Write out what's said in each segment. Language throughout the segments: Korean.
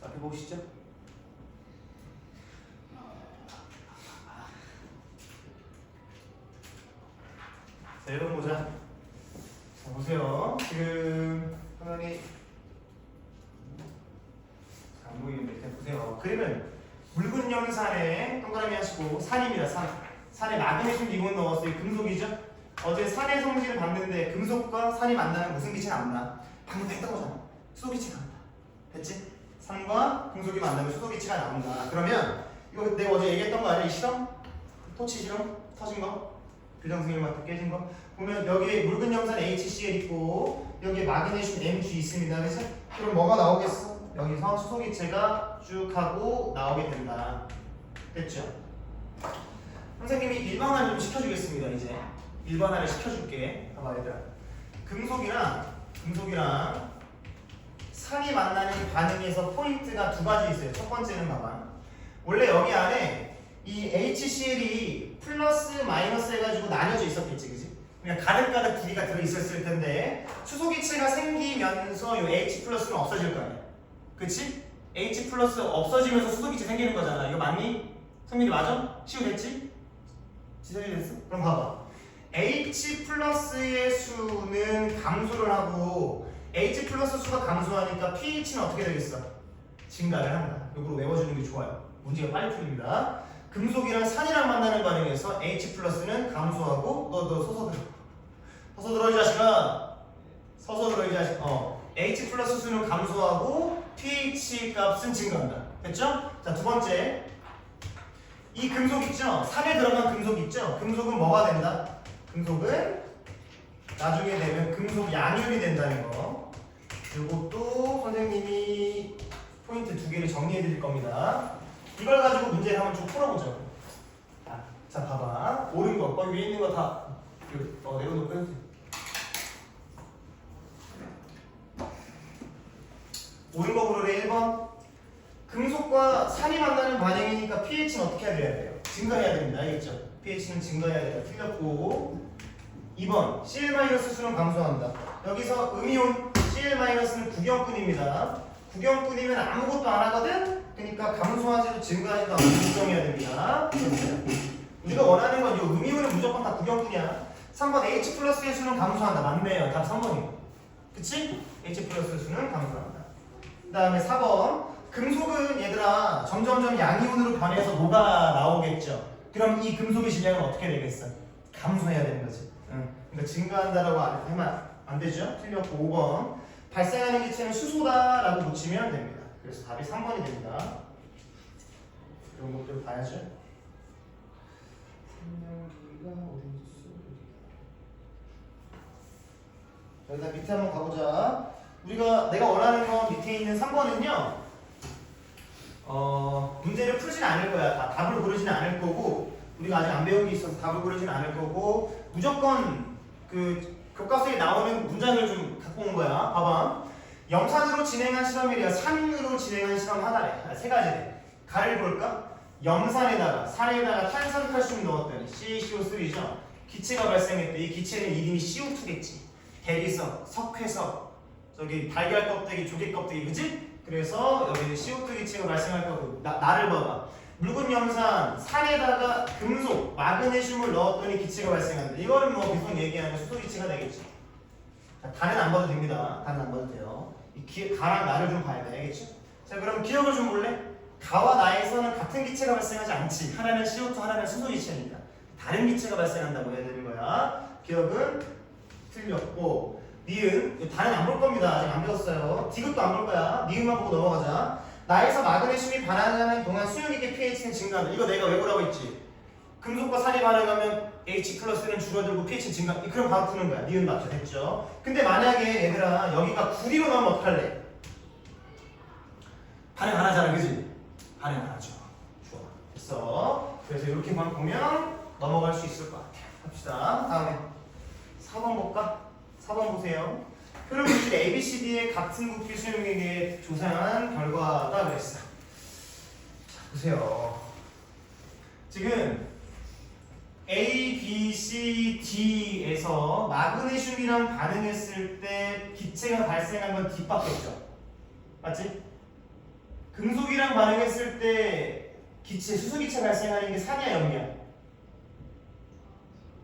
자, 해보시죠. 자, 1번 보자. 자, 보세요. 지금 화면이 안 보이는데 일단 보세요. 그림은 묽은 염산에 동그라미 하시고 산입니다. 산에 마그네슘 이온 넣었어요. 금속이죠. 어제 산의 성질을 봤는데 금속과 산이 만나면 무슨 기체가 안 나? 방금 했던 거잖아. 수소 기체가 난다. 됐지? 산과 금속이 만나면 수소 기체가 나온다. 그러면 이거 내가 어제 얘기했던 거 아니야? 이 실험? 토치 실험? 터진 거? 규정승일마트 깨진 거? 보면 여기에 묽은 염산 HCl 있고 여기에 마그네슘 Mg 있습니다. 그래서 그럼 뭐가 나오겠어? 여기서 수소 기체가 쭉 하고 나오게 된다. 됐죠? 선생님이 일반화를 좀 시켜주겠습니다. 이제 일반화를 시켜줄게. 봐봐 얘들아. 금속이랑 산이 만나는 반응에서 포인트가 두 가지 있어요. 첫 번째는 봐봐. 원래 여기 안에 이 HCl이 플러스 마이너스 해가지고 나뉘어져 있었겠지, 그지? 그냥 가득가득 두 개가 들어있었을 텐데 수소 기체가 생기면서 이 H 플러스는 없어질 거 아니야. 그치? H 플러스 없어지면서 수소 기체 생기는 거잖아. 이거 맞니? 성민이 맞아? 시우 됐지? 지선이 됐어? 그럼 봐봐. H 플러스의 수는 감소를 하고 H 플러스 수가 감소하니까 pH는 어떻게 되겠어? 증가를 한다. 이거로 외워주는 게 좋아요. 문제가 빨리 풀립니다. 금속이랑 산이랑 만나는 반응에서 H 플러스는 감소하고 너 서서 들어 이 자식아. 서서 들어 이 자식. H 플러스 수는 감소하고 pH 값은 증가한다. 됐죠? 자, 두 번째. 이 금속 있죠? 산에 들어간 금속 있죠? 금속은 뭐가 된다? 금속은 나중에 되면 금속 양율이 된다는 거. 이것도 선생님이 포인트 두 개를 정리해 드릴 겁니다. 이걸 가지고 문제를 한번 좀 풀어보죠. 자, 봐봐. 옳은 거, 거기 위에 있는 거 다 내려놓고 해주세요. 옳은 거 고르래. 1번. 금속과 산이 만나는 반응이니까 pH는 어떻게 해야 돼요? 증가해야 됩니다. 알겠죠? pH는 증가해야 돼요. 틀렸고. 2번. Cl-수는 감소한다. 여기서 음이온 Cl-는 구경꾼입니다. 구경꾼이면 아무것도 안 하거든? 그러니까 감소하지도 증가하지도 않고 걱정해야 됩니다. 우리가 원하는 건 이 음이온은 무조건 다 구경꾼이야. 3번 H 플러스의 수는 감소한다. 맞네요. 답 3번이고. 그치? H 플러스의 수는 감소한다. 그 다음에 4번. 금속은 얘들아 점점점 양이온으로 변해서 뭐가 나오겠죠. 그럼 이 금속의 질량은 어떻게 되겠어? 감소해야 되는 거지. 그러니까 증가한다라고 하면 안 되죠. 틀렸고. 5번. 발생하는 기체는 수소다라고 붙이면 됩니다. 그래서 답이 3번이 됩니다. 이런 것들 봐야죠. 생명기가 어디 있어? 여기다 밑에 한번 가보자. 내가 원하는 건 밑에 있는 3번은요. 문제를 풀진 않을 거야. 답을 고르진 않을 거고, 우리가 아직 안 배운 게 있어서 답을 고르진 않을 거고, 무조건 그 교과서에 나오는 문장을 좀 갖고 온 거야. 봐봐. 염산으로 진행한 실험이래요. 산으로 진행한 실험 하나래. 세 가지래. 가를 볼까? 염산에다가 산에다가 탄산칼슘 넣었더니 CaCO3죠. 기체가 발생했대. 이 기체는 이름이 CO2겠지. 대리석, 석회석, 저기 달걀 껍데기, 조개 껍데기, 그지? 그래서 여기는 CO2 기체가 발생할 거고. 나를 봐봐. 묽은 염산, 산에다가 금속, 마그네슘을 넣었더니 기체가 발생한다. 이거는 뭐 비슷한 얘기하는 수소 기체가 되겠지. 자, 가는 안 봐도 됩니다. 가는 안 봐도 돼요. 가랑 나를 좀 봐야 돼. 알겠지? 자, 그럼 기억을 좀 볼래? 가와 나에서는 같은 기체가 발생하지 않지. 하나는 CO2, 하나는 수소 기체니까. 다른 기체가 발생한다고 해야 되는 거야. 기억은 틀렸고. 니은, 다는 안 볼 겁니다. 아직 안 배웠어요. 디귿도 안 볼 거야. 니은만 보고 넘어가자. 나에서 마그네슘이 반응하는 동안 수용액의 pH는 증가한다. 이거 내가 외우라고 했지. 금속과 산이 반응하면 H 플러스는 줄어들고 pH는 증가. 그럼 바로 푸는 거야. 니은 맞죠? 됐죠? 근데 만약에 얘들아 여기가 구리로 나오면 어떡할래? 반응 안 하잖아, 그지? 반응 안 하죠. 좋아. 됐어. 그래서 이렇게만 보면 넘어갈 수 있을 것 같아요. 합시다. 다음에 4번 볼까? 4번 보세요. 흐름 물질 ABCD의 같은 부피 수용액에 조사한 결과가 그랬어. 자, 보세요. 지금 A, B, C, D에서 마그네슘이랑 반응했을 때 기체가 발생한 건 D밖에 없죠. 맞지? 금속이랑 반응했을 때 기체, 수소기체 발생하는 게 산이야, 염이야?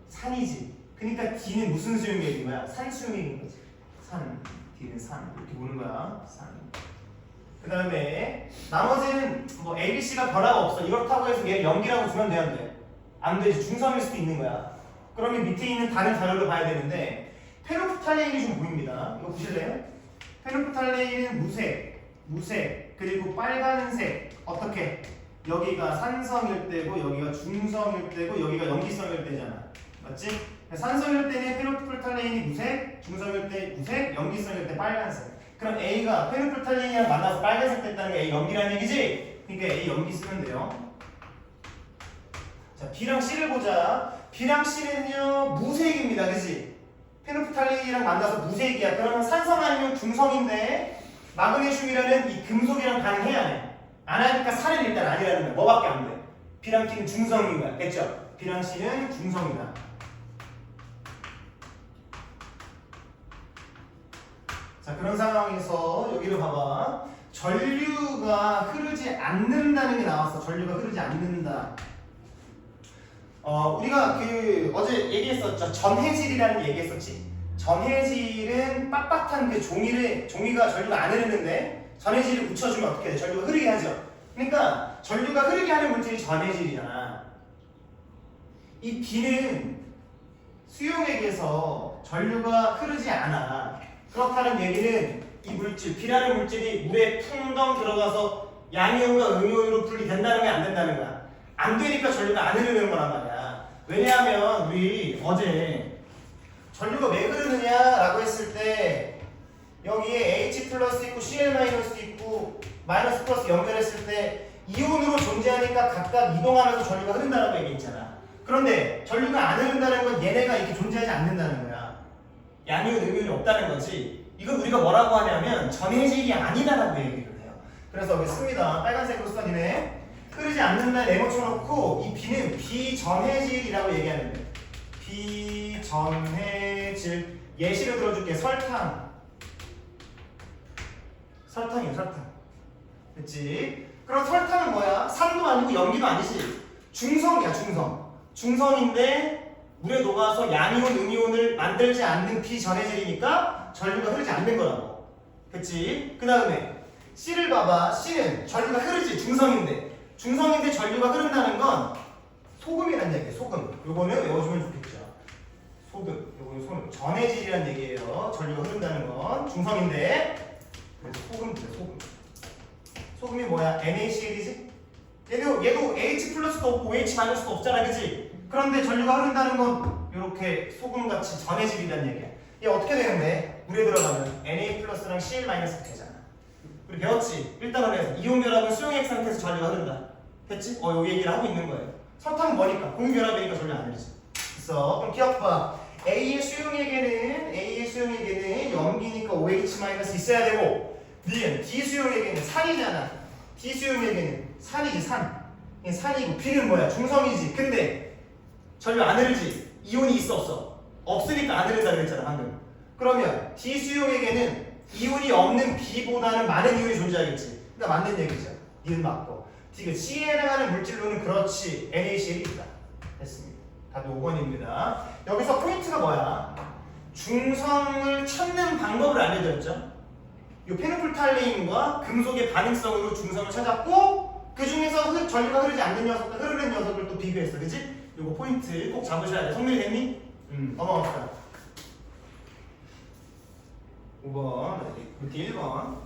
산이지. 그러니까 D는 무슨 수용액인 거야? 산 수용액인 거지. 산. D는 산. 이렇게 보는 거야. 산. 그 다음에 나머지는 뭐 A, B, C가 변화가 없어. 이렇다고 해서 얘를 염기라고 두면 돼, 안 돼? 안 되지. 중성일 수도 있는 거야. 그러면 밑에 있는 다른 자료를 봐야 되는데 페노프탈레인이 좀 보입니다. 이거 보실래요? 페노프탈레인은 무색, 그리고 빨간색. 어떻게? 여기가 산성일 때고 여기가 중성일 때고 여기가 염기성일 때잖아. 맞지? 산성일 때는 페노프탈레인이 무색, 중성일 때 무색, 염기성일 때 빨간색. 그럼 A가 페노프탈레인이랑 만나서 빨간색 됐다는 게 A 염기라는 얘기지? 그러니까 A 염기 쓰면 돼요. 자, B랑 C를 보자. B랑 C는요 무색입니다, 그치? 페노프탈레인이랑 만나서 무색이야. 그러면 산성 아니면 중성인데 마그네슘이라는 이 금속이랑 반응해야 해. 안 하니까 산은 일단 아니라는 거야. 뭐밖에 안 돼? B랑 T는 중성인 거야. 됐죠? B랑 C는 중성이다. 자, 그런 상황에서 여기를 봐봐. 전류가 흐르지 않는다는 게 나왔어. 전류가 흐르지 않는다. 우리가 어제 얘기했었죠. 전해질이라는 얘기했었지. 전해질은 빳빳한 그 종이가 전류가 안 흐르는데 전해질을 묻혀주면 어떻게 돼? 전류가 흐르게 하죠. 그러니까 전류가 흐르게 하는 물질이 전해질이잖아. 이 B는 수용액에서 전류가 흐르지 않아. 그렇다는 얘기는 이 물질, B라는 물질이 물에 풍덩 들어가서 양이온과 음이온으로 분리된다는 게 안 된다는 거야. 안 되니까 전류가 안 흐르는 거란 말이야. 왜냐하면 우리 어제 전류가 왜 흐르느냐라고 했을 때 여기에 H 플러스 있고 Cl 마이너스 있고 마이너스 플러스 연결했을 때 이온으로 존재하니까 각각 이동하면서 전류가 흐른다라고 얘기했잖아. 그런데 전류가 안 흐른다는 건 얘네가 이렇게 존재하지 않는다는 거야. 양이온, 음이온이 없다는 거지. 이걸 우리가 뭐라고 하냐면 전해질이 아니다라고 얘기를 해요. 그래서 여기 씁니다. 빨간색으로 써지네. 흐르지 않는다 내모쳐놓고 이 B는 비전해질이라고 얘기하는 거예요. 비전해질. 예시를 들어줄게. 설탕이야, 설탕. 됐지? 그럼 설탕은 뭐야? 산도 아니고 염기도 아니지. 중성이야, 중성인데 물에 녹아서 양이온, 음이온을 만들지 않는 비전해질이니까 전류가 흐르지 않는 거라고. 그치? 그 다음에 C를 봐봐. C는 전류가 흐르지. 중성인데 전류가 흐른다는 건 소금이라는 얘기예요. 소금. 요거는 외워주면 좋겠죠. 요거는 전해질이라는 얘기예요. 전류가 흐른다는 건 중성인데 그래서 소금이 뭐야? NaCl이지? 얘도 H 플러스도 없고 H 마이너스도 없잖아, 그치? 그런데 전류가 흐른다는 건 이렇게 소금같이 전해질이라는 얘기야. 얘 어떻게 되는데? 물에 들어가면 Na 플러스랑 Cl 마이너스 되잖아. 우리 배웠지? 1단원에서 이온 결합은 수용액 상태에서 전류가 흐른다. 됐지? 요 얘기를 하고 있는 거예요. 설탕은 뭐니까? 공유 결합이니까 전류 안 흐르지. 됐어. 그럼 기억봐. A의 수용액에는 염기니까 OH 마이너스 있어야 되고, D 수용액에는 산이잖아. D 수용액에는 산이지, 산이고 B는 뭐야? 중성이지. 근데 전류 안 흐르지. 이온이 있어, 없어? 없으니까 안 흐른다 그랬잖아, 방금. 그러면 D 수용액에는 이온이 없는 B보다는 많은 이온이 존재하겠지. 그러니까 맞는 얘기죠. 니은 맞고. C에 해당하는 물질로는 그렇지. NaCl이 있다. 됐습니다. 답이 5번입니다. 여기서 포인트가 뭐야? 중성을 찾는 방법을 알려드렸죠. 이 페노프탈레인과 금속의 반응성으로 중성을 찾았고 그 중에서 전류가 흐르지 않는 녀석과 흐르는 녀석을 또 비교했어. 그치? 요거 포인트 꼭 잡으셔야 돼. 성민이 됐니? 넘어갑시다. 5번, 밑에 1번.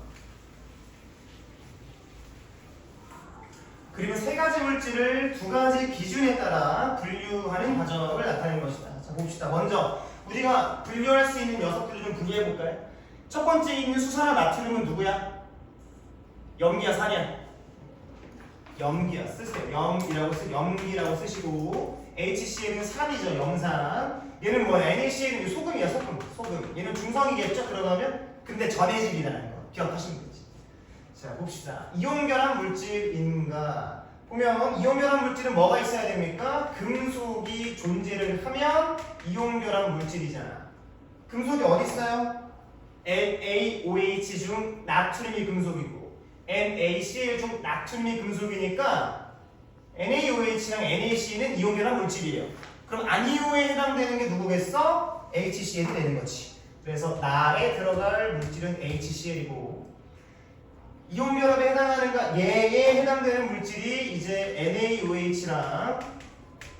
그리고 세 가지 물질을 두 가지 기준에 따라 분류하는 과정을 나타내는 것이다. 자, 봅시다. 먼저 우리가 분류할 수 있는 녀석들을 좀 분류해 볼까요? 첫 번째 있는 수산화 나트륨은 누구야? 염기야, 산이야? 염기야. 쓰세요. 염기라고 쓰시고 HCl은 산이죠. 염산. 얘는 뭐야? NaCl은 소금이야. 소금. 얘는 중성이겠죠? 그러면 근데 전해질이라는 거 기억하시면 되지. 자, 봅시다. 이온결합 물질인가? 보면 이온결합 물질은 뭐가 있어야 됩니까? 금속이 존재를 하면 이온결합 물질이잖아. 금속이 어디 있어요? NaOH 중 나트륨이 금속이고 NaCl 중 나트륨이 금속이니까 NaOH랑 NaCl은 이온결합 물질이에요. 그럼 아니오에 해당되는 게 누구겠어? HCl이 되는 거지. 그래서 나에 들어갈 물질은 HCl이고 이온결합에 해당하는 얘에 해당되는 물질이 이제 NaOH랑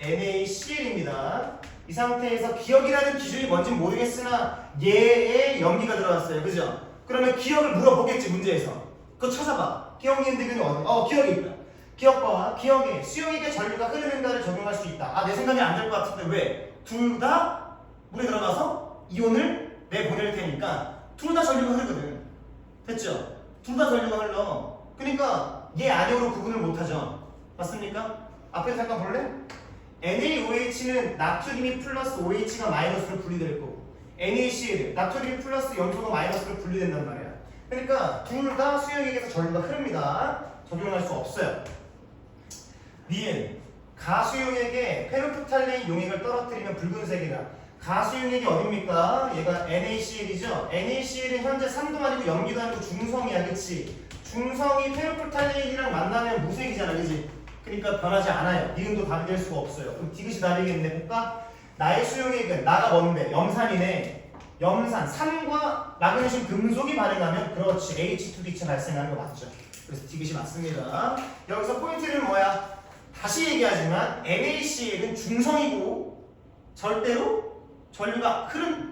NaCl입니다. 이 상태에서 기억이라는 기준이 뭔지 모르겠으나 얘에 염기가 들어갔어요. 그죠? 그러면 기억을 물어보겠지 문제에서. 그거 찾아봐. 기억 니은들은 어디? 기억이 있다. 기억 봐. 기억에 수용액의 전류가 흐르는가를 적용할 수 있다. 내 생각이 안 될 것 같은데 왜? 둘 다 물에 들어가서 이온을 내보낼 테니까 둘 다 전류가 흐르거든. 됐죠? 둘 다 전류가 흘러. 그러니까 얘 아니오로 구분을 못하죠. 맞습니까? 앞에 잠깐 볼래? NaOH는 나트륨이 플러스 OH가 마이너스로 분리될 거고 NaCl, 나트륨이 플러스 염소가 마이너스로 분리된단 말이야. 그러니까 둘 다 수용액에서 전류가 흐릅니다. 적용할 수 없어요. 니은 가수용액에 페르프탈레인 용액을 떨어뜨리면 붉은색이다. 가수용액이 어딥니까? 얘가 NaCl이죠. NaCl은 현재 3도 아니고 염기도 아니고 중성이야, 그치? 중성이 페르프탈레인이랑 만나면 무색이잖아, 그치? 그러니까 변하지 않아요. 니은도 답이 될 수가 없어요. 그럼 디귿이 답이겠네. 볼까? 나의 수용액은 나가 뭔데? 염산이네. 염산, 산과 마그네슘 금속이 반응하면 그렇지 H2 기체 발생하는 거 맞죠? 그래서 디귿이 맞습니다. 여기서 포인트는 뭐야? 다시 얘기하지만 NaCl은 중성이고 절대로 전류가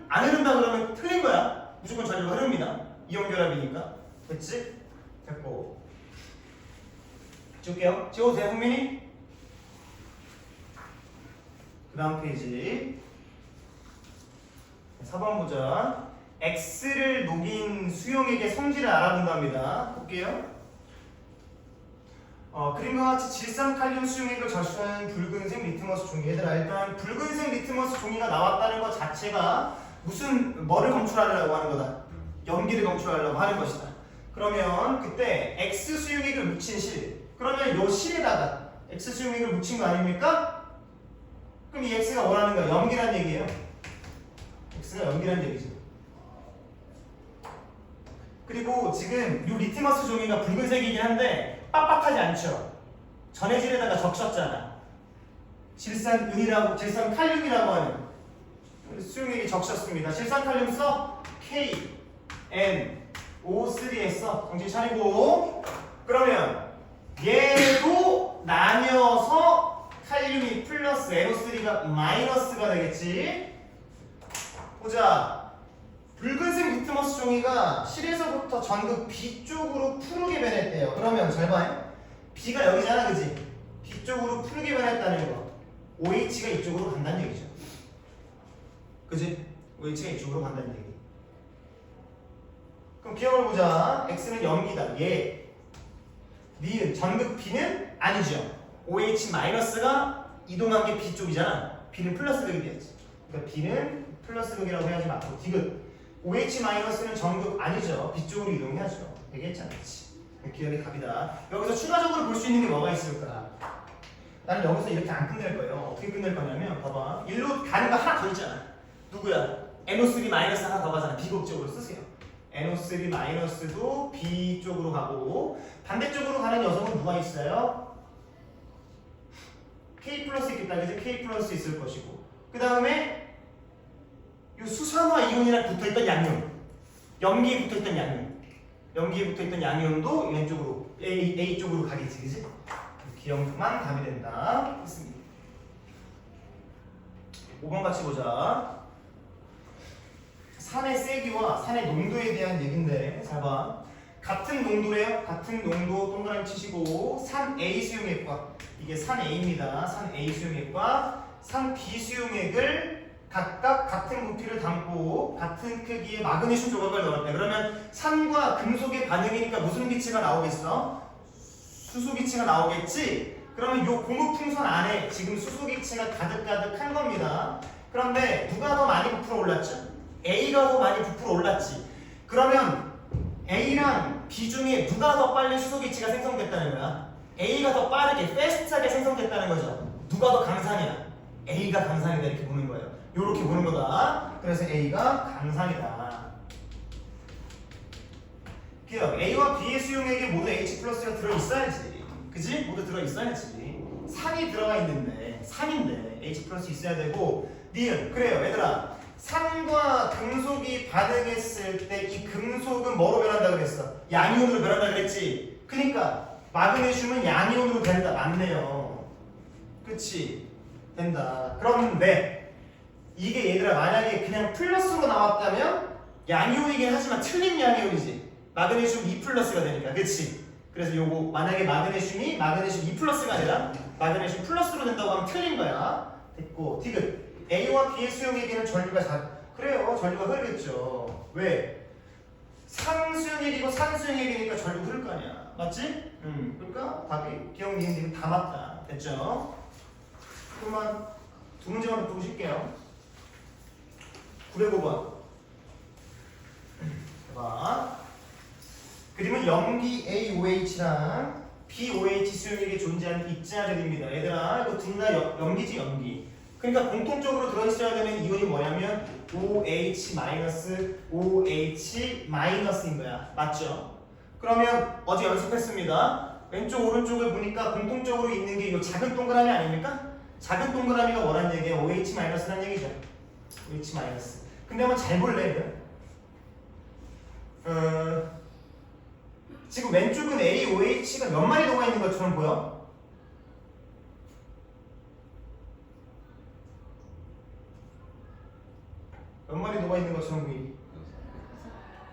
안 흐른다 그러면 틀린 거야. 무조건 전류가 흐릅니다. 이온결합이니까. 됐지? 됐고 지울게요. 지워도 돼요, 흥민이? 그 다음 페이지 4번 보자. X를 녹인 수용액의 성질을 알아본답니다. 볼게요. 그림과 같이 질산칼륨 수용액을 저수하는 붉은색 리트머스 종이. 얘들아, 일단 붉은색 리트머스 종이가 나왔다는 것 자체가 뭐를 검출하려고 하는 거다? 염기를 검출하려고 하는 것이다. 그러면 그때 X 수용액을 묻힌 실, 그러면 요 실에다가 X 수용액을 묻힌 거 아닙니까? 그럼 이 X가 원하는 거야? 염기란 얘기예요. X가 염기란 얘기죠. 그리고 지금 요 리트머스 종이가 붉은색이긴 한데 빡빡하지 않죠? 전해질에다가 적셨잖아. 질산칼륨이라고 하는 수용액이 적셨습니다. 질산칼륨 써? KNO3 써. 정신 차리고. 그러면 얘도 나뉘어서 칼륨이 플러스 NO3가 마이너스가 되겠지. 보자. 붉은색 리트머스 종이가 실에서부터 전극 B쪽으로 푸르게 변했대요. 그러면 잘 봐요. B가 여기잖아, 그지? B쪽으로 푸르게 변했다는 거. OH가 이쪽으로 간다는 얘기죠. 그지? OH가 이쪽으로 간다는 얘기. 그럼 기억을 보자. X는 염기다. 얘. 니은 전극 B는 아니죠. OH-가 이동한 게 B쪽이잖아. B는 플러스 극이 돼야지. 그러니까 B는 플러스 극이라고 해야지 맞고 디귿. OH-는 전극 아니죠. B쪽으로 이동해야죠. 되겠지 않겠지. 기억이 답이다. 여기서 추가적으로 볼 수 있는 게 뭐가 있을까? 나는 여기서 이렇게 안 끝낼 거예요. 어떻게 끝낼 거냐면 봐봐. 일로 가는 거 하나 더 있잖아. 누구야? NO3- 하나 더 가잖아. B극적으로 쓰세요. NO3-도 B쪽으로 가고 반대쪽으로 가는 녀석은 누가 있어요? K 플러스 있겠다. 그지? K 플러스 있을 것이고 그 다음에 이 수산화 이온이랑 붙어있던 양이온, 염기에 붙어있던 양이온도 왼쪽으로 A 쪽으로 가겠지, 그지? 기억만 가면 된다. 했습니다. 5번 같이 보자. 산의 세기와 산의 농도에 대한 얘긴데, 잘 봐. 같은 농도래요. 같은 농도 동그라미 치시고 산 A 수용액과 이게 산 A입니다. 산 A 수용액과 산 B 수용액을 각각 같은 부피를 담고 같은 크기의 마그네슘 조각을 넣었대. 그러면 산과 금속의 반응이니까 무슨 기체가 나오겠어? 수소 기체가 나오겠지? 그러면 이 고무풍선 안에 지금 수소 기체가 가득가득한 겁니다. 그런데 누가 더 많이 부풀어 올랐죠? A가 더 많이 부풀어 올랐지. 그러면 A랑 B 중에 누가 더 빨리 수소 기체가 생성됐다는 거야? A가 더 빠르게, 패스트하게 생성됐다는 거죠. 누가 더 강산이야? A가 강산이다 이렇게 보는 거예요. 이렇게 보는 거다. 그래서 A가 강산이다. 기억. A와 B의 수용액에 모두 H 플러스가 들어있어야지. 그지? 모두 들어있어야지. 산이 들어가 있는데 산인데 H 플러스 있어야 되고 니은. 그래요 얘들아. 산과 금속이 반응했을 때 이 금속은 뭐로 변한다 그랬어? 양이온으로 변한다 그랬지. 그러니까 마그네슘은 양이온으로 된다. 맞네요. 그치? 된다. 그런데 이게 얘들아 만약에 그냥 플러스로 나왔다면 양이온이긴 하지만 틀린 양이온이지. 마그네슘 2 플러스가 되니까. 그치? 그래서 요거 만약에 마그네슘 2 플러스가 아니라 마그네슘 플러스로 된다고 하면 틀린 거야. 됐고 디귿. A와 B의 수용액에는 전류가 그래요. 전류가 흐르겠죠. 왜? 산수용액이고 산수용액이니까 전류 흐를 거 아니야. 맞지? 그러니까 답이 기억, 니은, 디귿 다 맞다. 됐죠? 그러면 두 문제만 더 보실게요. 905번. 봐. 그림은 염기 AOH랑 BOH 수용액에 수용액에 존재하는 입자들입니다. 얘들아 이거 둘 다 염기지 염기. 그러니까 공통적으로 들어있어야 되는 이온이 뭐냐면 OH-, OH-인 거야. 맞죠? 그러면 어제 연습했습니다. 왼쪽 오른쪽을 보니까 공통적으로 있는 게 이 작은 동그라미 아닙니까? 작은 동그라미가 뭐란 얘기예요? OH-라는 얘기죠. OH-. 근데 한번 잘 볼래? 지금 왼쪽은 AOH가 몇 마리 녹아 있는 것처럼 보여? 몇 마리 녹아 있는 것처럼 보이니?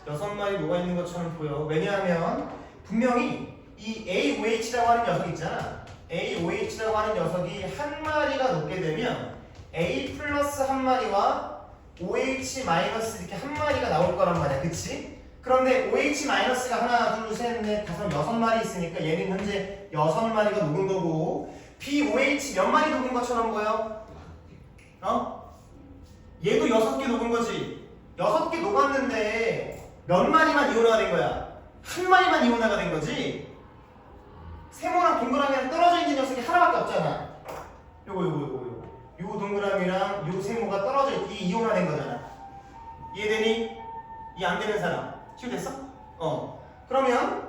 6마리 녹아 있는 것처럼 보여. 왜냐하면 분명히 이 AOH라고 하는 녀석 있잖아. AOH라고 하는 녀석이 한 마리가 녹게 되면 A 플러스 한 마리와 OH 마이너스 이렇게 한 마리가 나올 거란 말이야. 그치? 그런데 OH 마이너스가 하나, 둘, 셋, 넷, 다섯, 6마리 있으니까 얘는 현재 6마리가 녹은 거고 BOH 몇 마리 녹은 것처럼 보여? 얘도 6개 녹은 거지. 6개 녹았는데 몇 마리만 이온화가 된 거야? 한 마리만 이온화가 된 거지. 세모랑 동그라미랑 떨어져 있는 녀석이 하나밖에 없잖아. 요거 동그라미랑 요 세모가 떨어져 있 이온화된 거잖아. 이해되니? 이해 안 되는 사람 치유됐어? 그러면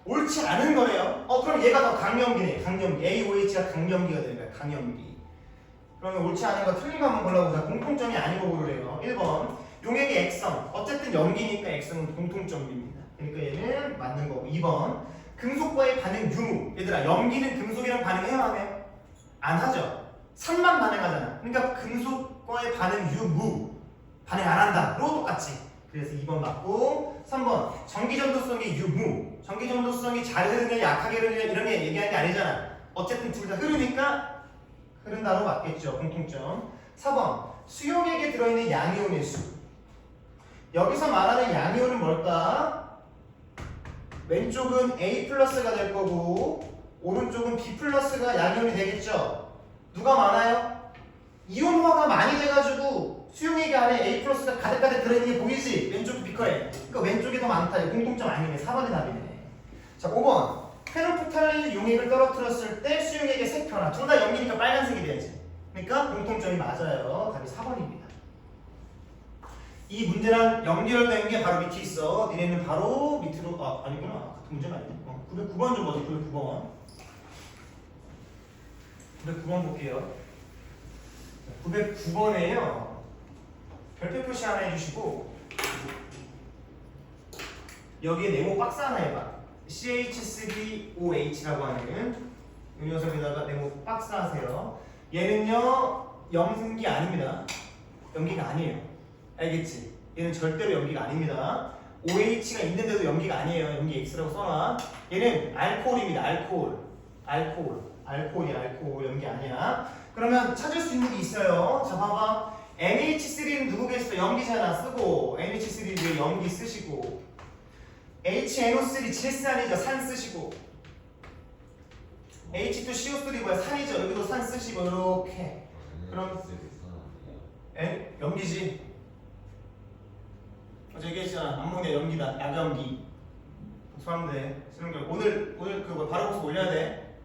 옳지 않은 거네요. 그럼 얘가 더 강염기네. 강염기. AOH가 강염기가 되는 거야. 강염기. 그러면 옳지 않은 거 틀린 거 한번 골라보자. 공통점이 아니고 고르래요. 1번 용액의 액성. 어쨌든 염기니까 액성은 공통점입니다. 그러니까 얘는 맞는 거고. 2번 금속과의 반응 유무. 얘들아 염기는 금속이랑 반응해요 안 해요? 안 하죠. 산만 반응하잖아. 그러니까 금속과의 반응 유무. 반응 안 한다. 로 똑같지. 그래서 2번 맞고 3번 전기전도성의 유무. 전기전도성이 잘 흐르냐 약하게 흐르냐 이런 게 얘기하는 게 아니잖아. 어쨌든 둘 다 흐르니까 흐른다로 맞겠죠. 공통점. 4번 수용액에 들어있는 양이온의 수. 여기서 말하는 양이온은 뭘까? 왼쪽은 A 플러스가 될 거고 오른쪽은 B 플러스가 양이온이 되겠죠. 누가 많아요? 이온화가 많이 돼가지고 수용액 안에 A 플러스가 가득가득 들어있는 게 보이지? 왼쪽 비커에. 그러니까 왼쪽이 더 많다. 공통점 아니네. 4번이 답이네. 자 5번 페노프탈린 용액을 떨어뜨렸을 때 수용액의 색 변화. 둘 다 염기니까 빨간색이 돼야지. 그러니까 공통점이 맞아요. 답이 4번입니다. 이 문제랑 연결된 게 바로 밑에 있어. 니네는 바로 밑으로 아니구나. 같은 문제가 아니네. 909번 좀 보자. 909번. 909번 볼게요. 909번에요. 별표 표시 하나 해주시고 여기에 네모 박스 하나 해봐. CH3OH라고 하는 이 녀석에다가 네모 박스 하세요. 얘는요 염기 아닙니다. 염기가 아니에요. 알겠지? 얘는 절대로 염기가 아닙니다. OH가 있는데도 염기가 아니에요. 염기 X라고 써놔. 얘는 알코올입니다. 알코올 염기 아니야. 그러면 찾을 수 있는 게 있어요. 자 봐봐. NH3는 누구겠어? 염기잖아. 쓰고 NH3는 염기 쓰시고 HNO3 질산이죠. 산 쓰시고 H2CO3 뭐야? 산이죠. 여기도 산 쓰시고 이렇게. 그럼 염기지. 어제 얘기했잖아. 암모니아 염기다. 약염기. 복수하면 돼. 실험결 오늘 그거 바로 복수 올려야 돼.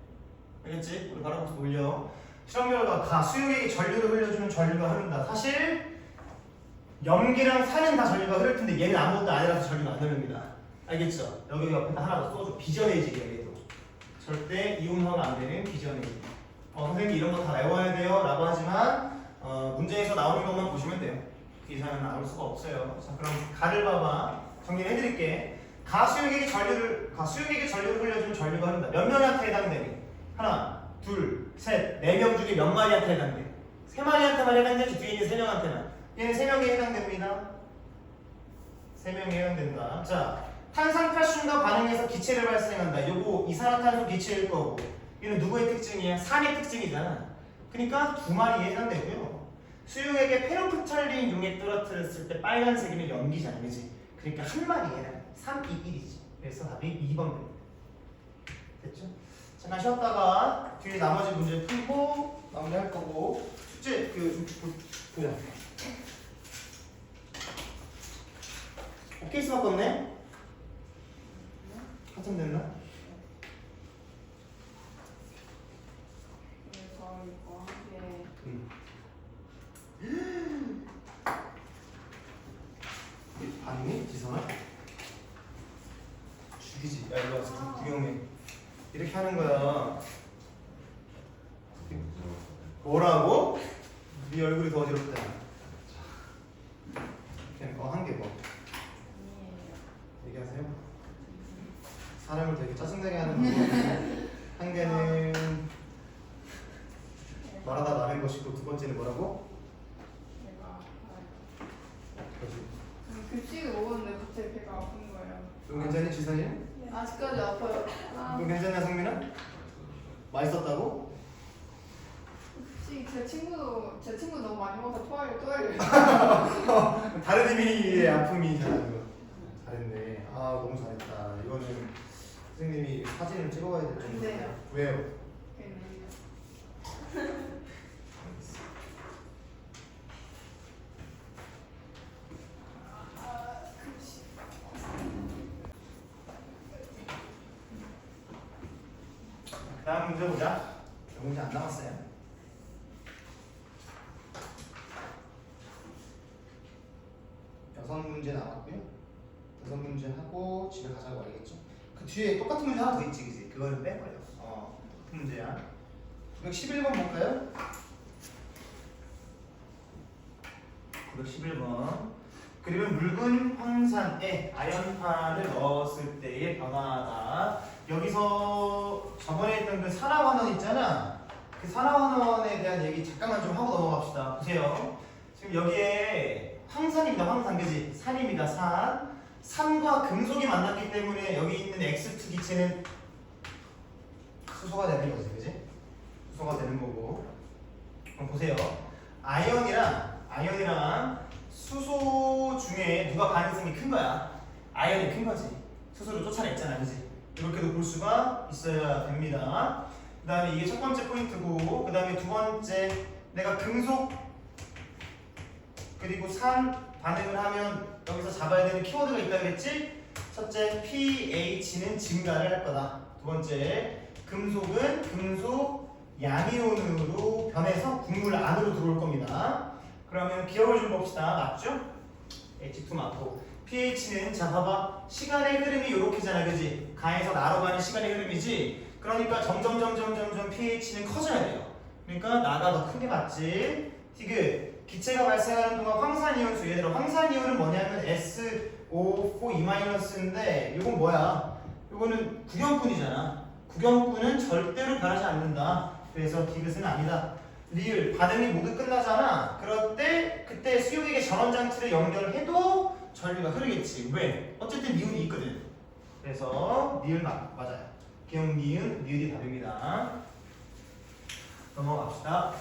알겠지? 오늘 바로 복수 올려. 실험 결과 수용액이 전류를 흘려주면 전류가 흐른다. 사실 염기랑 산은 다 전류가 흐를 텐데 얘는 아무것도 아니라서 전류가 안 흐릅니다. 알겠죠? 여기 옆에다 하나 더 써줘. 비전해지게 얘도. 절대 이용하면 안 되는 비전해지기. 선생님 이런 거 다 외워야 돼요 라고 하지만 문제에서 나오는 것만 보시면 돼요. 그 이상은 나올 수가 없어요. 자, 그럼 가를 봐봐. 정리를 해드릴게. 가수용에게 전류를 흘려주면 전류가 흐른다. 몇 명한테 해당되니? 하나, 둘, 셋, 네 명 중에 몇 마리한테 해당돼? 세 마리한테만 해당되지 뒤에 있는 세 명한테는. 얘는 세 명에 해당됩니다. 세 명에 해당된다. 자, 탄산칼슘과 반응해서 기체를 발생한다. 요거 이산화탄소 기체일 거고. 얘는 누구의 특징이야? 산의 특징이잖아. 그러니까 두 마리에 해당되고요. 수용액에 페로프탈린 용액 떨어뜨렸을 때 빨간색이면 염기잖아, 그지? 그러니까 한 마리에 해당돼. 3, 2, 1이지. 그래서 답이 2번 됩니다. 됐죠? 잠깐 쉬었다가 뒤에 나머지 문제 풀고 마무리할 거고 숙제 보자. 오케이 수밖에 없네? 한참 됐나? 그래서 이거 한개 아니니? 지성아? 죽이지. 야 이거 와서 구경해. 이렇게 하는 거야. 뭐라고? 네 얼굴이 더 어지럽다. 그냥 한 개 뭐. 얘기하세요. 사람을 되게 짜증나게 하는 거. 한 개는 말하다 말한 것이고 두 번째는 뭐라고? 배가 그렇지. 급식을 먹었는데 갑자기 배가 아픈 거예요. 넌 괜찮니 지선이? 아직까지 아파요. 넌 괜찮냐 성민아? 맛있었다고? 급식 제 친구 너무 많이 먹어서 토하려. 다른 의미의 아픔이잖아 그거. 잘했네. 아 너무 잘했다. 이거는 선생님이 사진을 찍어봐야 될 텐데. 네. 왜요? 다음 문제 보자. 이 문제 안 남았어요. 여섯 문제 남았고요. 여섯 문제 하고 집에 가자고 알겠죠? 그 뒤에 똑같은 문제 하나 더 있지, 그지? 그거는 빼버려. 똑같은 문제야. 911번 볼까요? 911번. 그리고 묽은 황산에 아연판을 넣었을 때의 변화다. 여기서 저번에 했던 그 산화환원 있잖아. 그 산화환원에 대한 얘기 잠깐만 좀 하고 넘어갑시다. 보세요. 지금 여기에 황산입니다. 황산, 그지? 산입니다. 산. 산과 금속이 만났기 때문에 여기 있는 X2 기체는 수소가 되는 거지, 그지? 수소가 되는 거고. 그럼 보세요. 아연이랑 수소 중에 누가 반응성이 큰 거야? 아연이 큰 거지. 수소를 쫓아냈잖아, 그지? 이렇게도 볼 수가 있어야 됩니다. 그 다음에 이게 첫 번째 포인트고, 그 다음에 두 번째, 내가 금속 그리고 산 반응을 하면 여기서 잡아야 되는 키워드가 있다 그랬지? 첫째, pH는 증가를 할 거다. 두 번째, 금속은 금속 양이온으로 변해서 국물 안으로 들어올 겁니다. 그러면 기억을 좀 봅시다. 맞죠? H2 맞고 pH는 자 봐봐. 시간의 흐름이 요렇게잖아, 그지? 가에서 나로 가는 시간의 흐름이지. 그러니까 점점 pH는 커져야 돼요. 그러니까 나가 더 크게 맞지. 디귿. 기체가 발생하는 동안 황산이온수, 얘들아 황산이온은 뭐냐면 SO4E-인데 이건 뭐야? 이거는 구경꾼이잖아. 구경꾼은 절대로 변하지 않는다. 그래서 디귿은 아니다. 리을 반응이 모두 끝나잖아. 그럴 때 그때 수용액의 전원 장치를 연결해도 전류가 흐르겠지. 왜? 어쨌든 니은이 있거든. 그래서 니은 맞아요. 기억 니은, 니은이 답입니다. 넘어갑시다.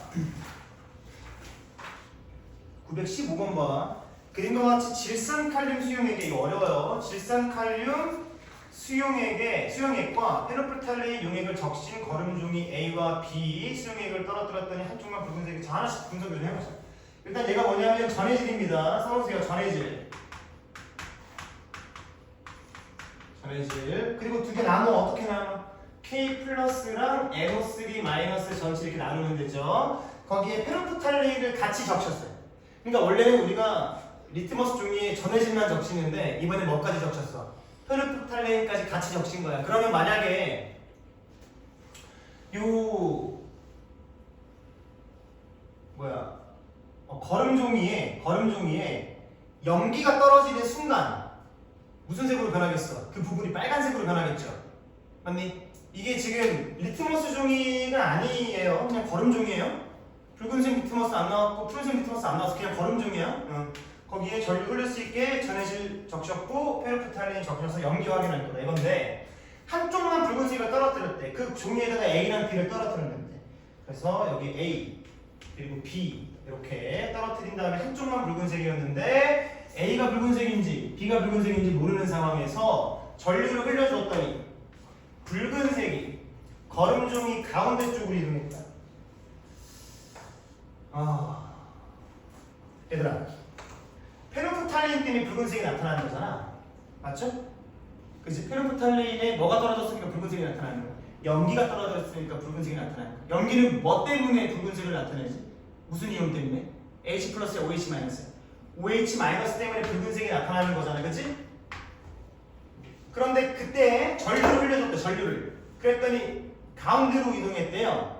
915번 봐. 그림과 같이 질산칼륨 수용액에, 이거 어려워요. 질산칼륨 수용액과 페노프탈레인 용액을 적신 거름종이 A와 B 수용액을 떨어뜨렸더니 한쪽만 붉은색이. 자, 하나씩 분석을 좀 해보자. 일단 얘가 뭐냐면 전해질입니다. 써보세요. 전해질. 그리고 두 개 나눠. 어떻게 나눠? K 플러스랑 NO3 마이너스 전체 이렇게 나누면 되죠. 거기에 페노프탈레인을 같이 적셨어요. 그러니까 원래는 우리가 리트머스 종이에 전해질만 적시는데 이번에 뭐까지 적셨어? 페르프탈레인까지 같이 적신 거야. 그러면 만약에 요 뭐야 걸음종이에 염기가 떨어지는 순간 무슨 색으로 변하겠어? 그 부분이 빨간색으로 변하겠죠. 맞니? 이게 지금 리트머스 종이가 아니에요. 그냥 걸음종이에요. 붉은색 리트머스 안 나왔고 푸른색 리트머스 안 나와서 그냥 걸음종이야. 거기에 전류 흘릴 수 있게 전해질 적셨고 페르프탈레인 적셔서 염기 확인할 거다 이건데 한쪽만 붉은색을 떨어뜨렸대. 그 종이에다가 A랑 B를 떨어뜨렸는데 그래서 여기 A 그리고 B 이렇게 떨어뜨린 다음에 한쪽만 붉은색이었는데 A가 붉은색인지 B가 붉은색인지 모르는 상황에서 전류를 흘려줬더니 붉은색이 걸음종이 가운데 쪽으로 이동했다. 얘들아 페르프탈레인 때문에 붉은색이 나타나는 거잖아. 맞죠? 그치? 페르프탈레인에 뭐가 떨어졌으니까 붉은색이 나타나는 거야. 염기가 떨어졌으니까 붉은색이 나타나는 거야. 염기는 뭐 때문에 붉은색을 나타내지? 무슨 이온 때문에? H 플러스에 OH 마이너스. OH 마이너스 때문에 붉은색이 나타나는 거잖아. 그치? 그런데 그때 전류를 흘려줬대. 전류를. 그랬더니 가운데로 이동했대요.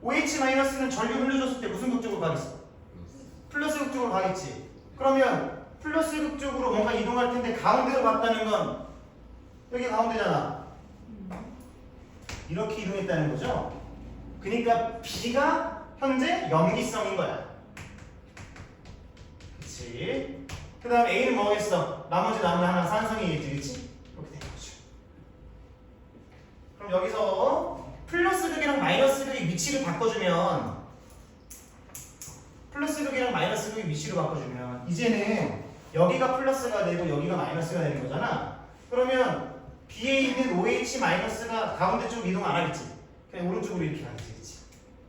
OH 마이너스는 전류 흘려줬을 때 무슨 극쪽으로 가겠어? 플러스 극쪽으로 가겠지. 그러면 플러스 극쪽으로 뭔가 이동할 텐데 가운데로 갔다는 건 여기 가운데잖아. 이렇게 이동했다는 거죠. 그러니까 B가 현재 염기성인 거야. 그치? 그 다음 A는 뭐겠어? 나머지 남은 하나 산성이겠지. 그치? 이렇게 되는 거죠. 그럼 여기서 플러스 극이랑 마이너스 극의 위치를 바꿔주면 플러스 극이랑 마이너스 극의 위치를 바꿔주면 이제는 여기가 플러스가 되고 여기가 마이너스가 되는 거잖아. 그러면 B에 있는 OH 마이너스가 가운데 쪽 이동 안 하겠지. 그냥 오른쪽으로 이렇게 가겠지. 그치?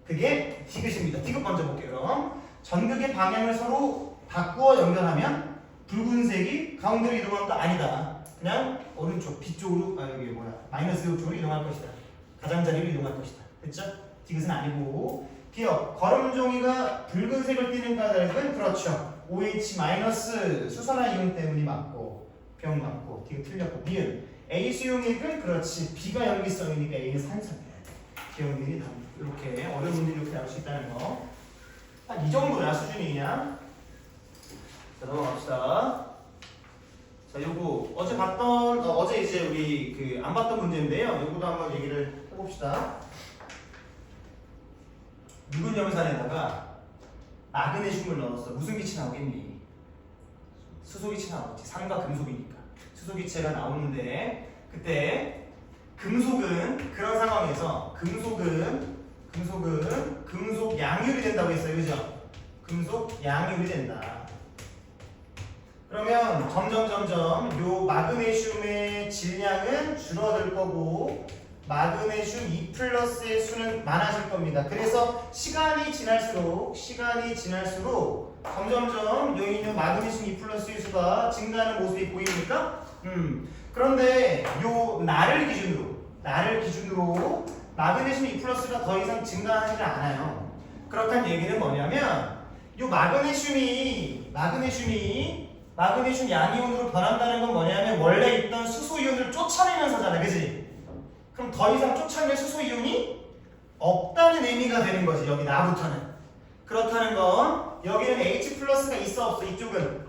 그게 디귿입니다. 디귿 먼저 볼게요. 그럼 전극의 방향을 서로 바꾸어 연결하면 붉은색이 가운데로 이동하는 거 아니다. 그냥 오른쪽 B쪽으로 여기 마이너스 쪽으로 이동할 것이다. 가장자리로 이동할 것이다. 됐죠? 디귿은 아니고 기억 걸음종이가 붉은색을 띠는 까닭은 그렇죠. OH 마이너스 수산화 이온 때문이 맞고 병 맞고 디귿 틀렸고 니은 A 수용액은 그렇지. B가 염기성이니까 A는 산성이야. 기억들이 이렇게 어려운 문제를 이렇게 나올 수 있다는 거. 한 이 정도야 수준이 그냥. 자 넘어갑시다. 자 요거 어제 봤던 어제 이제 우리 그 안 봤던 문제인데요. 요거도 한번 얘기를 해봅시다. 묽은 염산에다가 마그네슘을 넣었어. 무슨 기체 나오겠니? 수소기체 나오겠지. 산과 금속이니까 수소기체가 나오는데 그때 금속은 그런 상황에서 금속 양이율이 된다고 했어요. 그죠? 금속 양이율이 된다. 그러면 점점 요 마그네슘의 질량은 줄어들 거고 마그네슘 2+의 수는 많아질 겁니다. 그래서 시간이 지날수록 점점점 여기 있는 마그네슘 2+의 수가 증가하는 모습이 보입니까? 그런데 요 날을 기준으로 마그네슘 2+가 더 이상 증가하지 않아요. 그렇다는 얘기는 뭐냐면 요 마그네슘 양이온으로 변한다는 건 뭐냐면 원래 있던 수소 이온을 쫓아내면서잖아. 그지? 그럼 더 이상 쫓아낼 수소 이온이 없다는 의미가 되는 거지. 여기 나부터는. 그렇다는 건 여기는 H+가 있어 없어? 이쪽은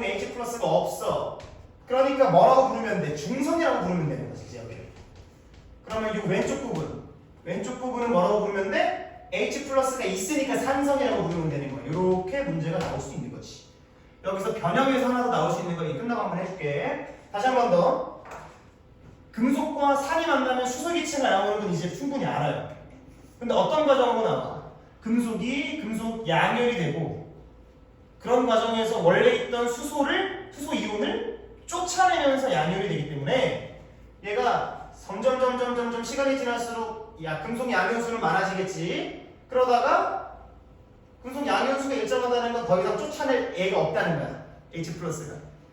H+가 없어. 그러니까 뭐라고 부르면 돼? 중성이라고 부르면 되는 거지. 여기를. 그러면 이 왼쪽 부분은 뭐라고 부르면 돼? H+가 있으니까 산성이라고 부르면 되는 거야. 이렇게 문제가 나올 수 있는 거지. 여기서 변형에서 하나 더 나올 수 있는 거 끝나고 한번 해줄게. 다시 한 번 더. 금속과 산이 만나면 수소기체가 나오는 건 이제 충분히 알아요. 근데 어떤 과정으로 나와? 금속이 금속 양열이 되고 그런 과정에서 원래 있던 수소 이온을 쫓아내면서 양열이 되기 때문에 얘가 점점 시간이 지날수록 금속 양연수는 많아지겠지. 그러다가 금속 양연수가 일정하다는 건 더 이상 쫓아낼 애가 없다는 거야. H+가.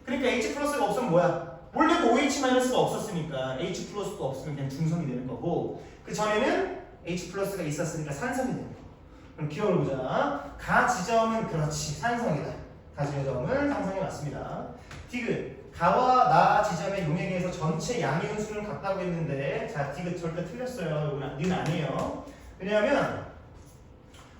그러니까 H+가 없으면 뭐야? 원래도 OH-가 없었으니까 H+도 없으면 그냥 중성이 되는 거고 그 전에는 H+가 있었으니까 산성이 되는 거. 그럼 기억을 보자. 가 지점은 그렇지 산성이다. 가 지점은 산성이 맞습니다. 디귿 가와 나 지점의 용액의 전체 양이온수는 같다고 했는데 자 디귿 절대 틀렸어요. 이건 아니에요. 왜냐하면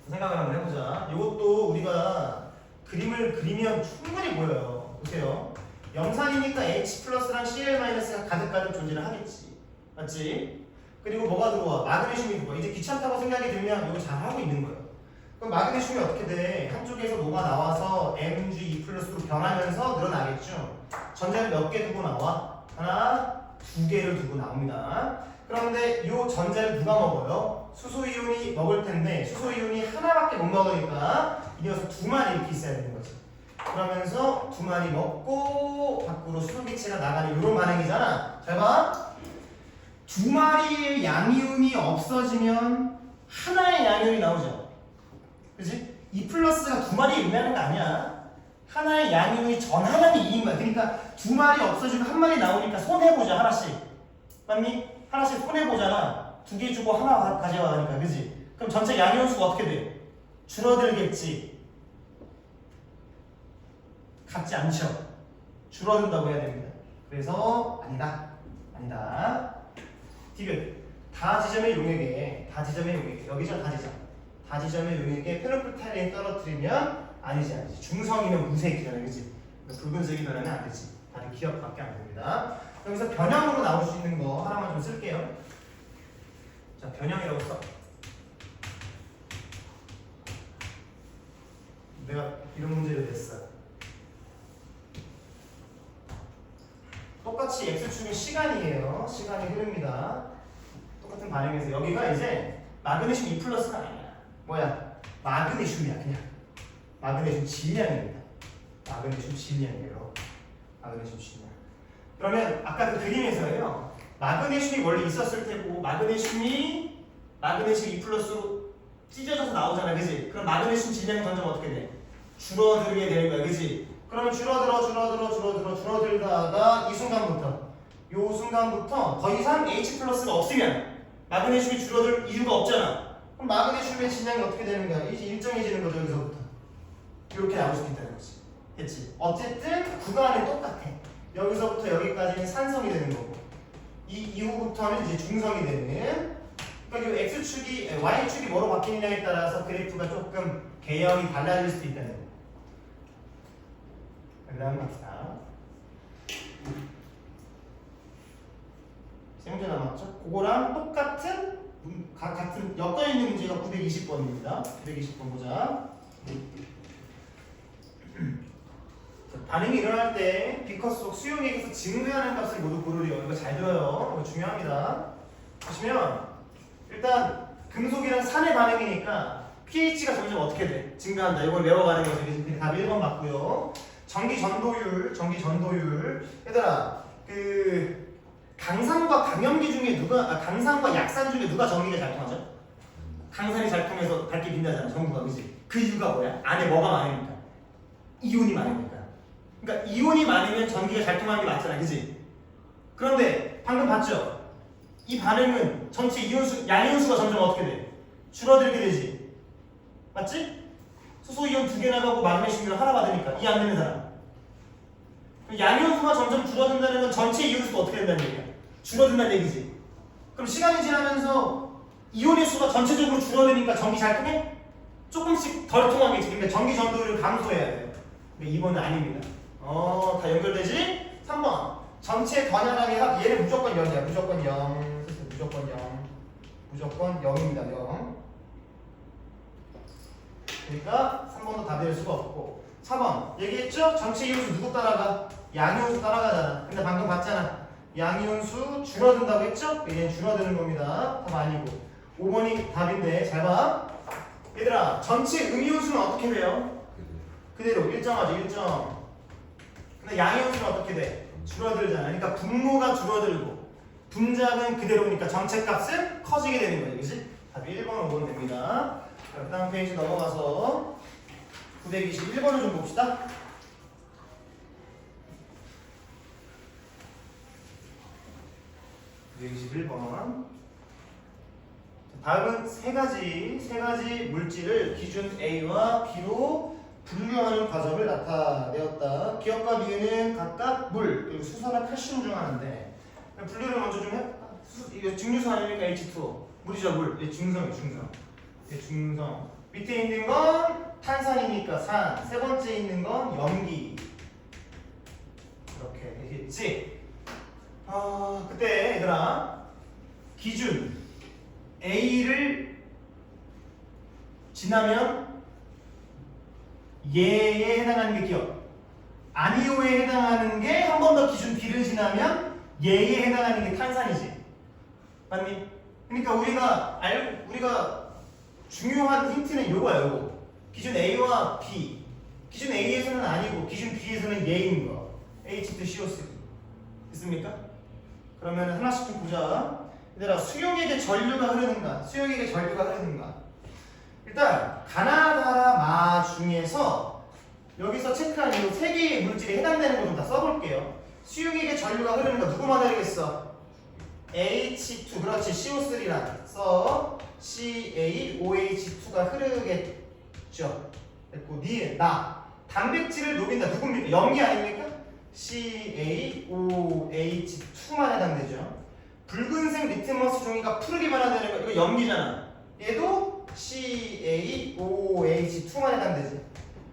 생각을 한번 해보자. 이것도 우리가 그림을 그리면 충분히 보여요. 보세요. 염산이니까 H 플러스랑 Cl 마이너스가 가득가득 존재를 하겠지. 맞지? 그리고 뭐가 들어와? 마그네슘이 들어와. 이제 귀찮다고 생각이 들면 이거 잘 하고 있는 거예요. 그럼 마그네슘이 어떻게 돼? 한쪽에서 뭐가 나와서 Mg2 플러스로 변하면서 늘어나겠죠. 전자를 몇 개 두고 나와? 하나, 두 개를 두고 나옵니다. 그런데 이 전자를 누가 먹어요? 수소이온이 먹을 텐데 수소이온이 하나밖에 못 먹으니까 이 녀석 두 마리 이렇게 있어야 되는 거지. 그러면서 두 마리 먹고 밖으로 수소기체가 나가는 이런 반응이잖아. 잘 봐. 두 마리의 양이온이 없어지면 하나의 양이온이 나오죠. 그치? 2 플러스가 두 마리에 의미하는 거 아니야. 하나의 양이온이 전 하나는 2인 거야. 그러니까 두 마리 없어지고 한 마리 나오니까 손해보자 하나씩. 맞니? 하나씩 손해보잖아. 두 개 주고 하나 가져가니까. 그지? 그럼 전체 양이온 수가 어떻게 돼? 줄어들겠지. 같지 않죠? 줄어든다고 해야 됩니다. 그래서 아니다. 디귿. 다지점의 용액에 여기죠 다지점. 다지점의 용액에 페놀프탈렌 떨어뜨리면 아니지. 중성이면 무색이잖아, 그지? 붉은색이 변하면 안 되지. 다들 기억밖에 안 됩니다. 여기서 변형으로 나올 수 있는 거 하나만 좀 쓸게요. 자, 변형이라고 써. 내가 이런 문제를 냈어. 똑같이 x축은 시간이에요. 시간이 흐릅니다. 똑같은 반응에서 여기가 이제 마그네슘 2 플러스가 아니야. 뭐야? 마그네슘이야 그냥. 마그네슘 질량입니다. 마그네슘 질량이에요. 마그네슘 질량. 그러면 아까 그 그림에서요. 마그네슘이 원래 있었을 테고 마그네슘이 2 플러스로 찢어져서 나오잖아. 그지? 그럼 마그네슘 질량이 점점 어떻게 돼? 줄어들게 되는 거야. 그지? 그러면 줄어들다가 이 순간부터 더 이상 H 플러스가 없으면 마그네슘이 줄어들 이유가 없잖아. 그럼 마그네슘의 질량이 어떻게 되는 거야? 이제 일정해지는 거죠. 여기서부터 이렇게 나올 수 있다는 거지. 됐지? 어쨌든 구간은 똑같아. 여기서부터 여기까지는 산성이 되는 거고 이 이후부터는 이제 중성이 되는. 그러니까 이 X축이 Y축이 뭐로 바뀌느냐에 따라서 그래프가 조금 개형이 달라질 수도 있다는 거예요. 그 다음 갑시다. 세 문제 남았죠? 그거랑 똑같은 같은 엮여있는 문제가 920번입니다. 920번 보자. 반응이 일어날 때 비커 속 수용액에서 증가하는 값을 모두 고르래요. 이거 잘 들어요. 이거 중요합니다. 보시면 일단 금속이랑 산의 반응이니까 pH가 점점 어떻게 돼? 증가한다. 이걸 외워가는 거죠. 그래서 답 1번 맞고요. 전기 전도율. 얘들아, 그 강산과 강염기 중에 강산과 약산 중에 누가 전기가 잘 통하죠? 강산이 잘 통해서 밝게 빛나잖아. 전구가. 그지? 그 이유가 뭐야? 안에 뭐가 많으니까? 이온이 많으니까. 그러니까 이온이 많으면 전기가 잘 통하는 게 맞잖아. 그지? 그런데 방금 봤죠? 이 반응은 전체 이온수, 양이온수가 점점 어떻게 돼? 줄어들게 되지. 맞지? 수소이온 2개 나가고 마그네슘이온 하나 받으니까 이 안 되는 사람. 양이온수가 점점 줄어든다는 건 전체 이온수가 어떻게 된다는 얘기야? 줄어든다는 얘기지. 그럼 시간이 지나면서 이온의 수가 전체적으로 줄어드니까 전기 잘 통해? 조금씩 덜 통하겠지. 그러니까 전기 전도율을 감소해야 돼요. 근데 2번은 아닙니다. 다 연결되지? 3번. 전체 번연하게 얘는 무조건 0이야. 무조건 0. 무조건 0입니다. 0. 그러니까 3번도 답이 될 수가 없고. 4번. 얘기했죠? 전체 이온수 누구 따라가? 양이온수 따라가잖아. 근데 방금 봤잖아. 양이온수 줄어든다고 했죠? 얘는 줄어드는 겁니다. 답 아니고. 5번이 답인데 잘 봐. 얘들아, 전체 음이온수는 어떻게 돼요? 그대로 일정하죠. 일정. 근데 양이온수는 어떻게 돼? 줄어들잖아. 그러니까 분모가 줄어들고 분자는 그대로니까 전체 값은 커지게 되는 거예요. 그치? 답이 1번, 5번 됩니다. 그 다음 페이지 넘어가서 921번을 좀 봅시다. 921번. 다음은 세 가지 물질을 기준 A와 B로 분류하는 과정을 나타내었다. 기억과 미은은 각각 물, 그리고 수소나 칼슘 중 하나인데 분류를 먼저 좀 해. 이거 증류소 아닙니까? H2O. 물이죠, 물. 얘 중성이에요, 중성. 얘 중성. 밑에 있는 건 탄산이니까 산. 세 번째 있는 건 염기. 이렇게 되겠지? 그때 얘들아 기준 A를 지나면 얘에 해당하는 게 기억. 아니오에 해당하는 게 한 번 더 기준 B를 지나면 얘에 해당하는 게 탄산이지. 맞니? 그러니까 우리가 중요한 힌트는 요거야, 요거. 기준 A와 B. 기준 A에서는 아니고 기준 B에서는 얘인 거. H2CO3. 됐습니까? 그러면 하나씩 좀 보자. 얘들아, 수용액의 전류가 흐르는가? 수용액의 전류가 흐르는가? 일단 가나다라 마 중에서 여기서 체크한 이 세 개의 물질에 해당되는 거 좀 다 써볼게요. 수용액의 전류가 흐르는가? 누구만 되겠어? H2, 그렇지. CO3랑 써. CaOH2가 흐르겠죠. 됐고, 나. 단백질을 녹인다. 누굽니까? 염기 아닙니까? CaOH2만 해당되죠. 붉은색 리트머스 종이가 푸르기만 하다는 거, 이거 염기잖아. 얘도 CaOH2만 해당되지.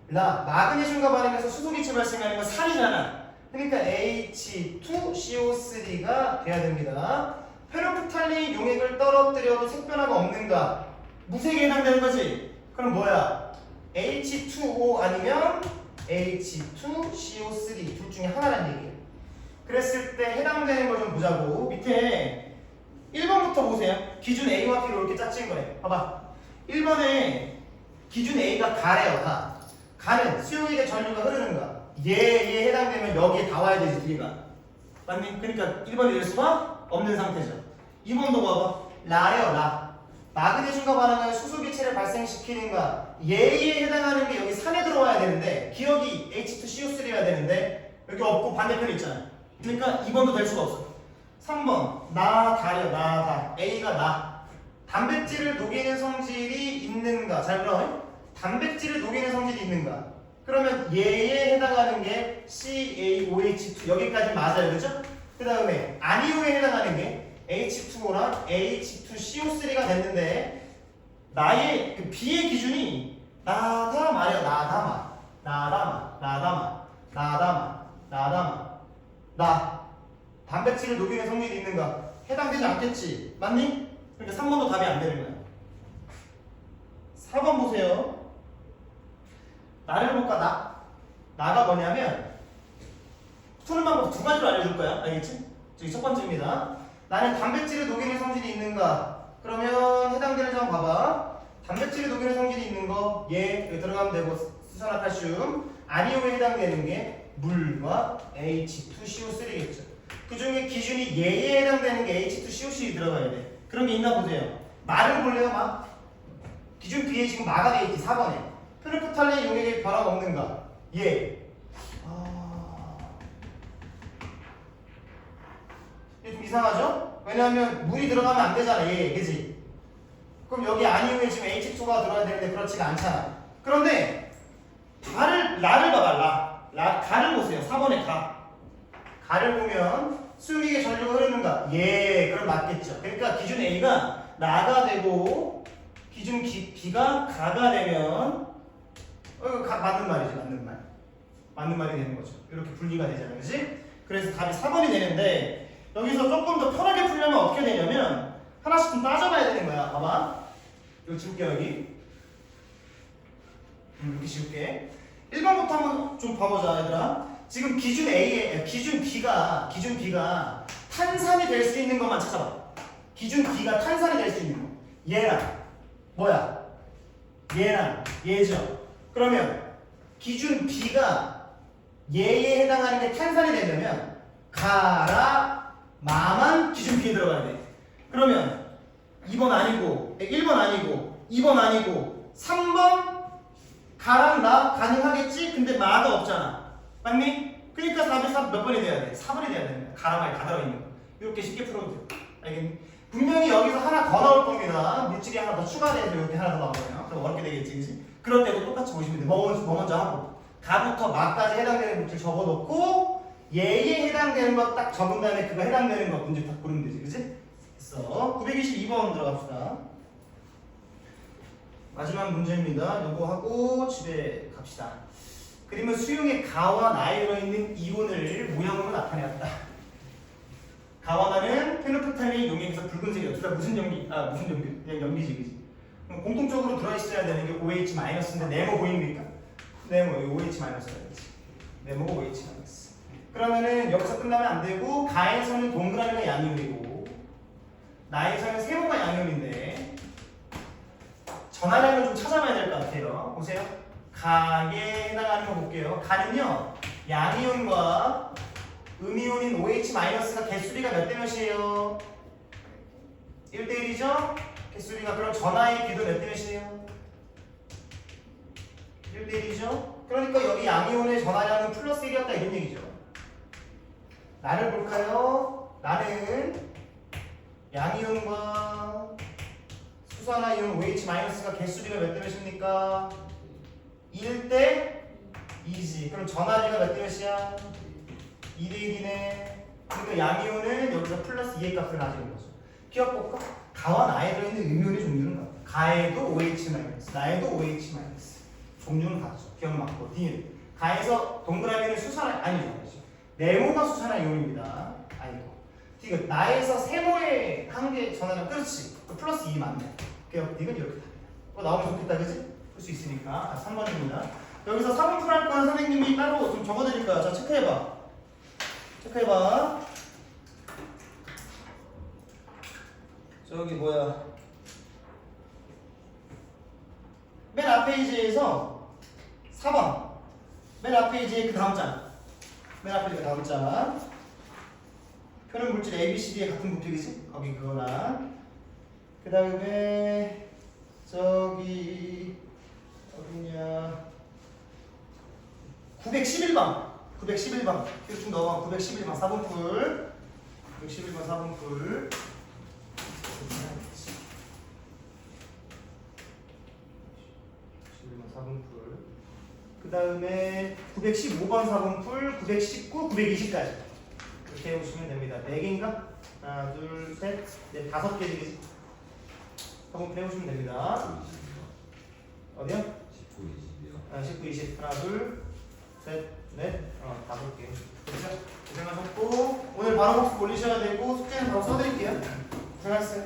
마그네슘과 반응해서 수소기체 발생하는 건 살이잖아. 그러니까 H2CO3가 돼야 됩니다. 페로프탈린 용액을 떨어뜨려도 색변화가 없는가? 무색에 해당되는 거지. 그럼 뭐야? H2O 아니면 H2CO3 둘 중에 하나란 얘기예요. 그랬을 때 해당되는 걸 좀 보자고. 밑에 1번부터 보세요. 기준 A와 B로 이렇게 짝진 거예요. 봐봐. 1번에 기준 A가 가래요. 가는 수용액의 전류가 흐르는가? 얘에 해당되면 여기에 다 와야 되지, 뒤가. 맞니? 그러니까 1번이 될 수가 없는 상태죠. 2번도 봐봐. 라래요. 마그네슘과 반응하여 수소기체를 발생시키는가? 얘에 해당하는 게 여기 산에 들어와야 되는데 기억이 H2CO3여야 되는데 여기 없고 반대편에 있잖아요. 그러니까 2번도 될 수가 없어. 3번 다. A가 나. 단백질을 녹이는 성질이 있는가? 잘 들어. 단백질을 녹이는 성질이 있는가? 그러면 얘에 해당하는 게 CaOH2 여기까지 맞아요, 그렇죠? 그 다음에 아니오에 해당하는 게 H2O랑 H2CO3가 됐는데 나의 그 B의 기준이 나다 말이야. 나 단백질을 녹이는 성질이 있는가? 해당되지 않겠지, 맞니? 그러니까 3번도 답이 안 되는 거야. 4번 보세요. 나를 볼까? 나가 뭐냐면 푸는 방법 두 가지로 알려줄 거야. 알겠지? 저기 첫 번째입니다. 나는 단백질을 녹이는 성질이 있는가? 그러면 해당되는 점 봐봐. 단백질을 녹이는 성질이 있는 거, 여기 들어가면 되고, 수산화칼슘. 아니오에 해당되는 게 물과 H2CO3겠죠. 그 중에 기준이 얘에 해당되는 게 H2CO3 들어가야 돼. 그런 게 있나 보세요. 말을 볼래요, 기준 B에 지금 마가 돼 있지, 4번에. 페르프탈린 용액에 변화가 없는가? 얘. 이게 좀 이상하죠? 왜냐하면 물이 들어가면 안 되잖아, 얘. 그지? 그럼 여기 아니오에 지금 H2가 들어야 되는데 그렇지가 않잖아. 그런데 라를 봐봐. 가를 보세요. 4번에 가를 보면 수용액의 전류가 흐르는가? 예, 그럼 맞겠죠. 그러니까 기준 A가 나가 되고 기준 B가 가가 되면 맞는 말이지, 맞는 말이 되는 거죠. 이렇게 분리가 되잖아요, 그렇지? 그래서 답이 4번이 되는데 여기서 조금 더 편하게 풀려면 어떻게 되냐면 하나씩 좀 따져봐야 되는 거야. 봐봐. 이거 지울게 여기. 이렇게 지울게. 1번부터 한번 좀 봐보자, 얘들아. 지금 기준 B가 탄산이 될 수 있는 것만 찾아봐. 기준 B가 탄산이 될 수 있는 거. 얘랑 뭐야? 얘랑 얘죠. 그러면 기준 B가 얘에 해당하는 게 탄산이 되려면 가라 마만 기준 B에 들어가야 돼. 그러면 2번 아니고 1번 아니고 2번 아니고 3번 가랑 나 가능하겠지? 근데 마가 없잖아. 맞니? 그러니까 답이 몇 번이 돼야 돼? 4번이 돼야 됩니다. 가랑에 다 들어있는 거. 이렇게 쉽게 풀어도 돼. 알겠니? 분명히 여기서 하나 더 나올 겁니다. 물질이 하나 더 추가돼서 이렇게 하나 더 나오거든요. 그럼 어렵게 되겠지, 그치? 그럴 때도 똑같이 보시면 돼. 뭐 먼저 하고 가부터 마까지 해당되는 물질 적어놓고 얘에 해당되는 거 딱 적은 다음에 그거 해당되는 거 문제 딱 고르면 되지, 그지? 됐어. 922번 들어갑시다. 마지막 문제입니다. 요거 하고 집에 갑시다. 그림은 수용의 가와 나에 들어있는 이온을 모양으로 나타내었다. 가와나는 페노프탈린 용액에서 붉은색이야. 둘 다 무슨 연기? 무슨 연기? 그냥 연기지, 그지? 그럼 공통적으로 들어있어야 되는 게 OH-인데 네모 보입니까? 네모, 여기 OH-가 있지. 네모가 OH-. 그러면은 여기서 끝나면 안 되고 가에서는 동그라미가 양이온이고 나에서는 세모가 양이온인데 전화량을 좀 찾아봐야 될 것 같아요. 보세요. 가에 해당하는 거 볼게요. 가는요 양이온과 음이온인 OH-가 개수비가 몇 대 몇이에요? 1대 1이죠? 개수비가. 그럼 전하의 비도 몇 대 몇이에요? 1대 1이죠? 그러니까 여기 양이온의 전하량은 플러스 1이었다 이런 얘기죠. 나를 볼까요? 나는 양이온과 수산화이온 OH-가 개수비가 몇 대 몇입니까? 1대 2지. 그럼 전하비가 몇 대 몇이야? 2대 1이네. 그러니까 양이온은 여기서 플러스 2의 값을 가지는 거죠. 기억 볼까? 가와 나에 들어있는 음이온의 종류는 같아. 가에도 OH-, 나에도 OH-. 종류는 같죠. 기억 맞고. D. 가에서 동그라미는 수산화, 아니죠. 네모가 수산화이온입니다. 아이고. D가 나에서 세모의 한 개 전하량, 그렇지. 플러스 2 맞네. 기억 D는 이렇게 답니다. 나오면 좋겠다, 그지? 풀 수 있으니까. 3번입니다. 여기서 4번 풀할 거는 선생님이 따로 좀 적어드릴 거야. 자, 체크해봐. 체크해봐. 저기 뭐야. 맨 앞 페이지에서 4번. 맨 앞 페이지에 그 다음 장. 맨 앞에 그 다음 장. 표는 물질 A, B, C, D의 같은 부피이지? 거기 그거랑. 그 다음에 저기 어디냐. 911번. 911번. 뒤로 좀 넣어. 911번 4번 풀. 911번 4번 풀. 911번 4번 풀. 그 다음에 915번 4번 풀. 919, 920까지. 이렇게 해보시면 됩니다. 4개인가? 하나, 둘, 셋, 넷, 5개 되겠지? 4번 풀 해보시면 됩니다. 어디요? 19, 20이요. 19, 20. 하나, 둘, 셋, 넷, 5개. 됐죠? 고생하셨고, 오늘 바로 복습 올리셔야 되고, 숙제는 바로 써드릴게요. 고생하셨어요.